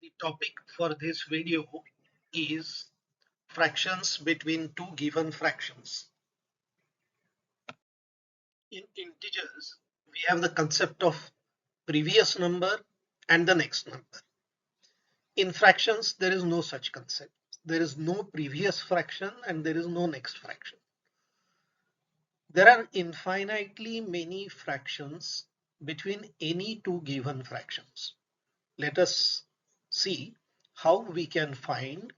The topic for this video is fractions between two given fractions. In integers, we have the concept of previous number and the next number. In fractions, there is no such concept. There is no previous fraction and there is no next fraction. There are infinitely many fractions between any two given fractions. Let us see how we can find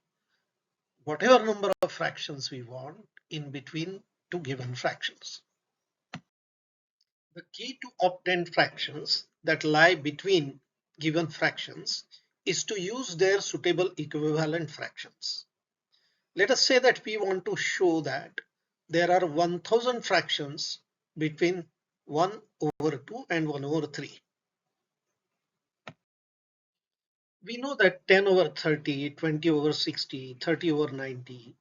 whatever number of fractions we want in between two given fractions. The key to obtain fractions that lie between given fractions is to use their suitable equivalent fractions. Let us say that we want to show that there are 1000 fractions between 1 over 2 and 1 over 3. We know that 10 over 30, 20 over 60, 30 over 90,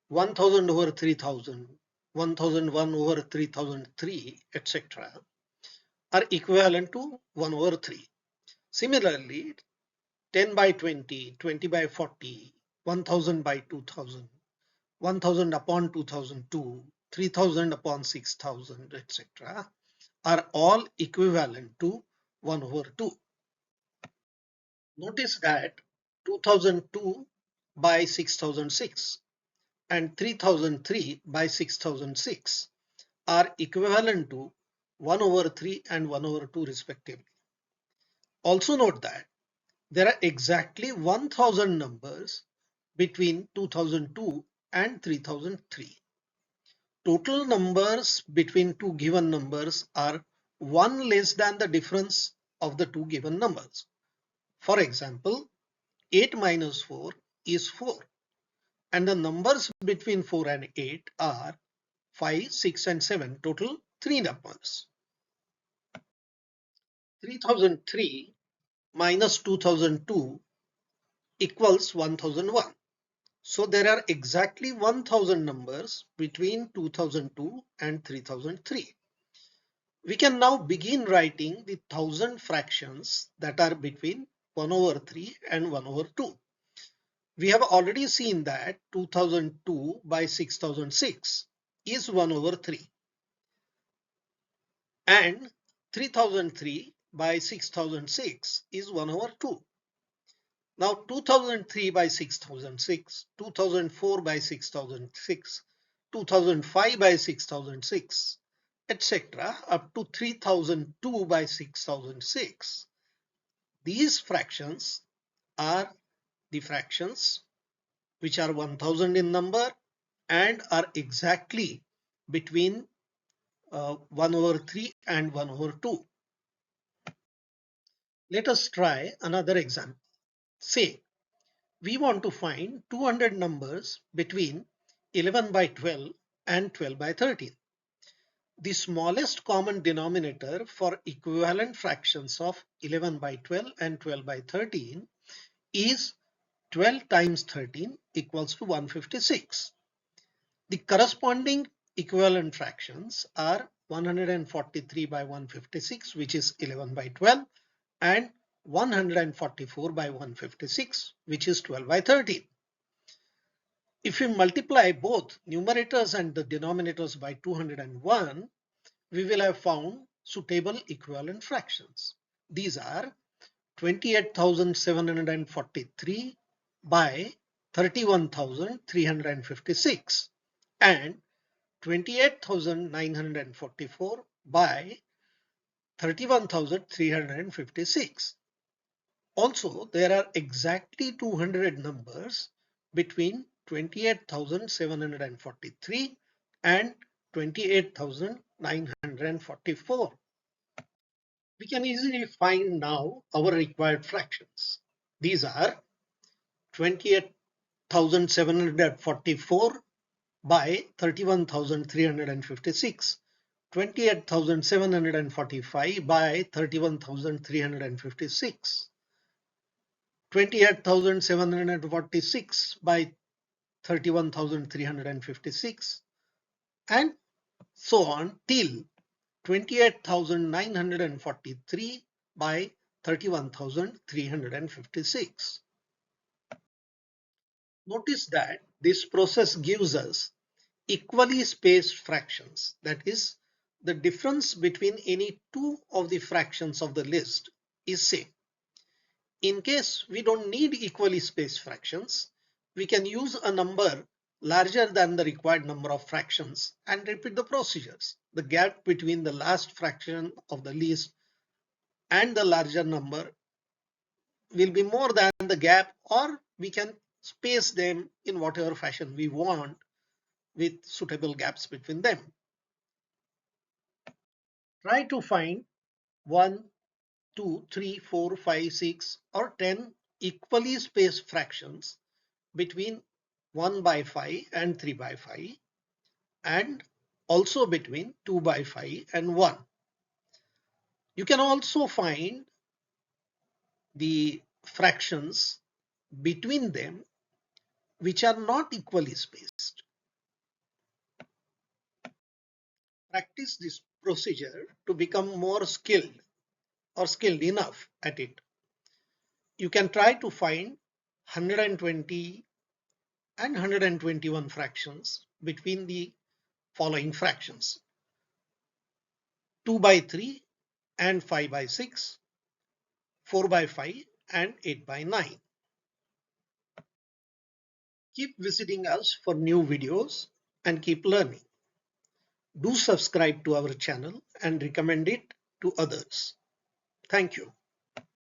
1000 over 3000, 1001 over 3003, etc. are equivalent to 1 over 3. Similarly, 10 by 20, 20 by 40, 1000 by 2000, 1000 upon 2002, 3000 upon 6000, etc. are all equivalent to 1 over 2. Notice that 2002 by 6006 and 3003 by 6006 are equivalent to 1 over 3 and 1 over 2 respectively. Also note that there are exactly 1000 numbers between 2002 and 3003. Total numbers between two given numbers are 1 less than the difference of the two given numbers. For example, 8 minus 4 is 4, and the numbers between 4 and 8 are 5, 6 and 7, total 3 numbers. 3003 minus 2002 equals 1001. So there are exactly 1000 numbers between 2002 and 3003. We can now begin writing the 1000 fractions that are between 1 over 3 and 1 over 2. We have already seen that 2002 by 6006 is 1 over 3 and 3003 by 6006 is 1 over 2. Now 2003 by 6006, 2004 by 6006, 2005 by 6006, etc. up to 3002 by 6006. These fractions are the fractions which are 1000 in number and are exactly between 1 over 3 and 1 over 2. Let us try another example. Say, we want to find 200 numbers between 11 by 12 and 12 by 13. The smallest common denominator for equivalent fractions of 11 by 12 and 12 by 13 is 12 times 13 equals to 156. The corresponding equivalent fractions are 143 by 156, which is 11 by 12, and 144 by 156, which is 12 by 13. If we multiply both numerators and the denominators by 201, we will have found suitable equivalent fractions. These are 28,743 by 31,356 and 28,944 by 31,356. Also, there are exactly 200 numbers between 28,743 and 28,944. We can easily find now our required fractions. These are 28,744 by 31,356, 28,745 by 31,356, 28,746 by 31,356, and so on till 28,943 by 31,356. Notice that this process gives us equally spaced fractions. That is, the difference between any two of the fractions of the list is same. In case we don't need equally spaced fractions, we can use a number larger than the required number of fractions and repeat the procedures. The gap between the last fraction of the list and the larger number will be more than the gap, or we can space them in whatever fashion we want with suitable gaps between them. Try to find 1, 2, 3, 4, 5, 6 or 10 equally spaced fractions between 1 by 5 and 3 by 5 and also between 2 by 5 and 1. You can also find the fractions between them which are not equally spaced. Practice this procedure to become more skilled or skilled enough at it. You can try to find 120 and 121 fractions between the following fractions: 2 by 3 and 5 by 6, 4 by 5 and 8 by 9. Keep visiting us for new videos and keep learning. Do subscribe to our channel and recommend it to others. Thank you.